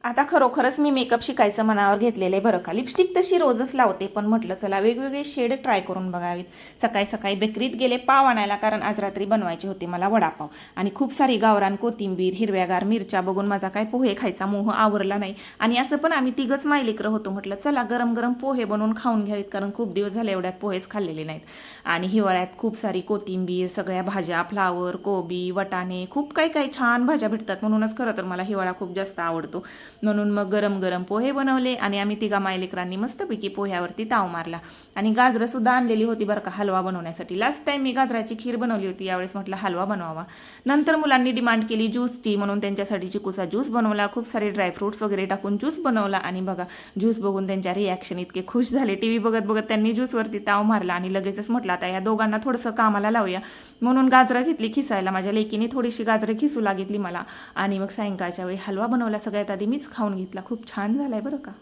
आता खरोखरच मी मेकअप शिकायचं मनावर घेतलेलं आहे बरं का. लिपस्टिक तशी रोजच लावते, पण म्हटलं चला वेगवेगळे शेड ट्राय करून बघावीत. सकाळी सकाळी बेकरीत गेले पाव आणायला, कारण आज रात्री बनवायचे होते मला वडापाव. आणि खूप सारी गावरान कोथिंबीर, हिरव्यागार मिरच्या बघून माझा काय पोहे खायचा मोह आवरला नाही. आणि असं पण आम्ही तिघच मायलेकरं होतो, म्हटलं चला गरम गरम पोहे बनवून खाऊन घ्यावीत, कारण खूप दिवस झाले एवढ्यात पोहेच खाल्लेले नाहीत. आणि हिवाळ्यात खूप सारी कोथिंबीर, सगळ्या भाज्या, फ्लावर, कोबी, वटाणे, खूप काही काही छान भाज्या भेटतात. म्हणूनच खरं तर मला हिवाळा खूप जास्त आवडतो. म्हणून मग गरम गरम पोहे बनवले आणि आम्ही तिघा मायलेकरांनी मस्तपैकी पोह्यावरती ताव मारला. आणि गाजरं सुद्धा आणलेली होती बरं का हलवा बनवण्यासाठी. लास्ट टाइम मी गाजराची खीर बनवली होती, यावेळेस म्हटलं हलवा बनवावा. नंतर मुलांनी डिमांड केली ज्यूस टी, म्हणून त्यांच्यासाठी चिकूचा ज्यूस बनवला. खूप सारे ड्रायफ्रुट्स वगैरे टाकून ज्यूस बनवला. आणि बघा ज्यूस बघून त्यांच्या रिॲक्शन इतके खुश झाले. टीव्ही बघत बघत त्यांनी ज्यूसवरती ताव मारला आणि लगेचच म्हटलं आता या दोघांना थोडंसं कामाला लावूया, म्हणून गाजरं घेतली खिसायला. माझ्या लेकीने थोडीशी गाजरं खिसू लागितली मला. आणि मग सायंकाळच्या वेळी हलवा बनवला. सगळ्यात आधी मीच खाऊन घेतला. खूप छान झालाय बरं का.